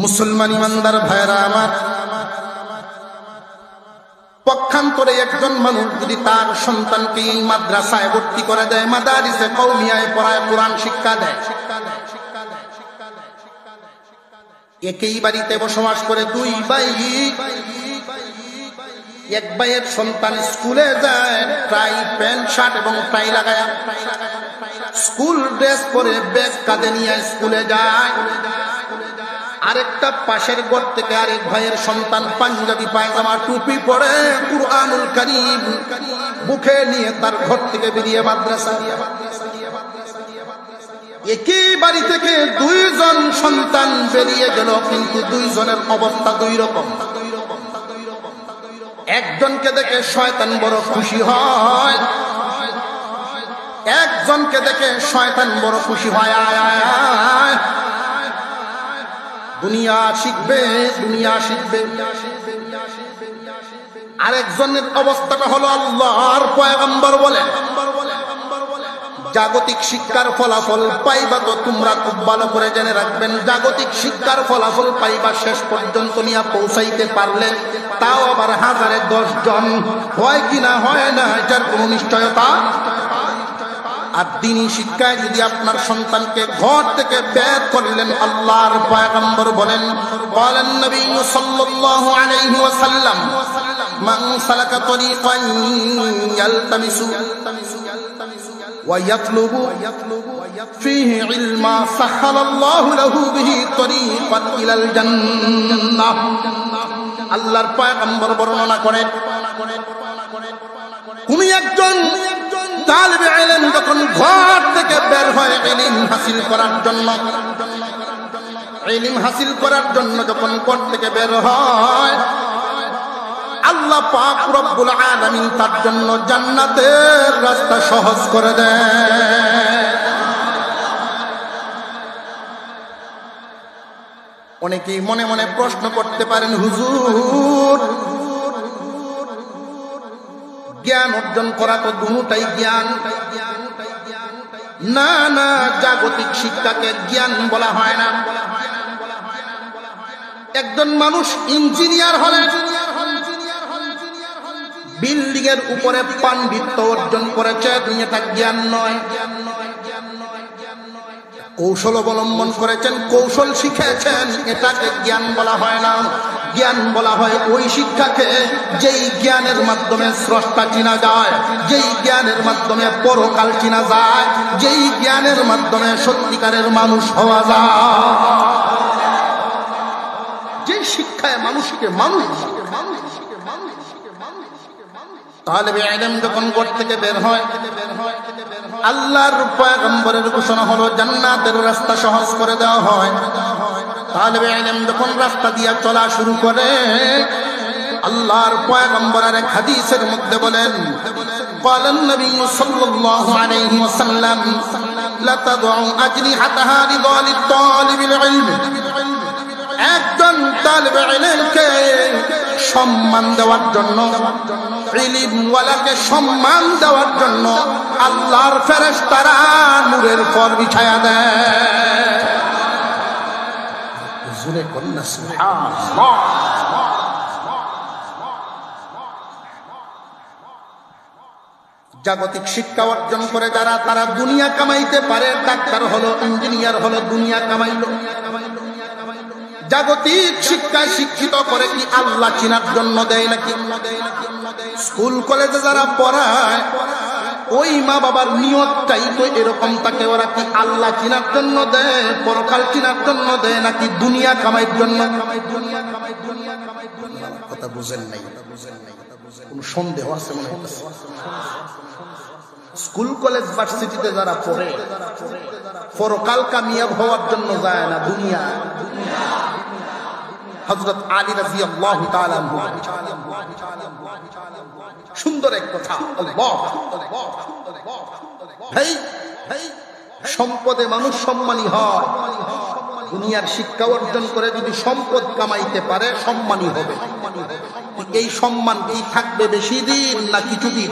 মুসলমান ইমানদার ভাইরা আমার, পক্ষান্তরে একজন মানুষ যদি তার সন্তানকে এই মাদ্রাসায় ভর্তি করে দেয়, মাদারিসে কওমিয়ায় পড়ায়, কোরআন শিক্ষা দেয়, একই বাড়িতে বসবাস করে দুই ভাই, এক ভাইয়ের সন্তান স্কুলে যায় টাই প্যান্ট শার্ট এবং টাই লাগায়, স্কুল ড্রেস পরে ব্যাগ কাঁধে নিয়ে স্কুলে যায়। আরেকটা পাশের ঘর থেকে আরেক ভাইয়ের সন্তান পাঞ্জাবি পায়জামা টুপি পরে কুরআনুল কারীম বুকে নিয়ে তার ঘর থেকে বেরিয়ে মাদ্রাসা। একই বাড়ি থেকে দুইজন সন্তান বেরিয়ে গেল, কিন্তু দুইজনের অবস্থা দুই রকম। একজনকে দেখে শয়তান বড় খুশি হয়, একজনকে দেখে শয়তান বড় খুশি হয়, আয় আয় আয় দুনিয়া শিখবে, দুনিয়া শিখবে। আরেকজনের অবস্থাটা হলো আল্লাহর পয়গম্বর বলেন, জাগতিক শিক্ষার ফলাফল পাইবা তো তোমরা খুব ভালো করে জেনে রাখবেন, জাগতিক শিক্ষার ফলাফল পাইবা শেষ পর্যন্ত নিয়ে পৌঁছাইতে পারলে তাও আবার 1010 জন, হয় কিনা হয় না এটার কোনো নিশ্চয়তা। আর দ্বীনি শিক্ষায় যদি আপনার সন্তানকে ঘর থেকে বের করলেন, আল্লাহর পয়গম্বর বলেন, বলেন নবী সাল্লাল্লাহু আলাইহি ওয়াসাল্লাম, মান সালাকা তরিকান ইয়ালতামিসু ওয়া ইয়াতলুবু ফীহি ইলমা সাহালাল্লাহু লাহু বিহি তরিকান ইলাল জান্নাহ। আল্লাহর পয়গম্বর বর্ণনা করেন, তুমি একজন তালিবে ইলম যখন ঘর থেকে বের হয় ইলম হাসিল করার জন্য, ইলম হাসিল করার জন্য যখন ঘর থেকে বের হয়, আল্লাহ পাক রব্বুল আলামিন তার জন্য জান্নাতের রাস্তা সহজ করে দেয়। অনেকেই মনে মনে প্রশ্ন করতে পারেন, হুজুর জ্ঞান অর্জন করা তো দুটাই জ্ঞান। না না, জাগতিক শিক্ষাকে জ্ঞান বলা হয় না। একজন মানুষ ইঞ্জিনিয়ার হলে বিল্ডিং এর উপরে পাণ্ডিত্য অর্জন করেছে, এটা জ্ঞান নয়। কৌশল অবলম্বন করেছেন, কৌশল শিখেছেন, এটাকে জ্ঞান বলা হয় না। জ্ঞান বলা হয় ওই শিক্ষাকে যেই জ্ঞানের মাধ্যমে স্রষ্টা চিনা যায়, যেই জ্ঞানের মাধ্যমে পরকাল চিনা যায়, যেই জ্ঞানের মাধ্যমে সত্যিকারের মানুষ হওয়া যায়, যেই শিক্ষায় মানুষকে মানুষ। তালিবে ইলম যখন ঘর থেকে বের হয়, আল্লাহর পয়গম্বরের ঘোষণা হলো জান্নাতের রাস্তা সহজ করে দেওয়া হয়। তালিবে ইলম যখন রাস্তা দিয়ে চলা শুরু করে, আল্লাহর পয়গম্বর এক হাদিসের মধ্যে বলেন, قال النبي صلى الله عليه وسلم لا تضع أجنحتها لطالب الطالب العلم। একজন তালিবে ইলমকে সম্মান দেওয়ার জন্য, ইলমওয়ালাকে সম্মান দেওয়ার জন্য আল্লাহর ফেরেশতারা নূরের পর বিছায়া দেয়। জোরে কন্যা সুবহানাল্লাহ। জাগতিক শিক্ষা অর্জন করে যারা, তারা দুনিয়া কামাইতে পারে। ডাক্তার হলো, ইঞ্জিনিয়ার হলো, দুনিয়া কামাইলো। জাগতিক শিক্ষায় শিক্ষিত করে কি আল্লাহ চিনার জন্য দেয় নাকি? স্কুল কলেজে যারা পড়ায়, ওই মা বাবার নিয়তটাই তো এরকম থাকে, ওরা কি আল্লাহ চিনার জন্য দেয়, পরকাল চিনার জন্য দেয়, নাকি দুনিয়া কামাইয়ের জন্য? কথা বুঝেন নাই, কোন সন্দেহ আছে মনে হচ্ছে? স্কুল কলেজ ভার্সিটিতে যারা পড়ে, পরকাল কামিয়াব হওয়ার জন্য যায় না, দুনিয়া। হযরত আলী রাদিয়াল্লাহু তাআলা আনহু, সুন্দর এক কথা, আল্লাহ ভাই, সম্পদে মানুষ সম্মানী হয়। দুনিয়ার শিক্ষা অর্জন করে যদি সম্পদ কামাইতে পারে, সম্মানী হবে। এই সম্মান কি থাকবে বেশি দিন না কিছুদিন?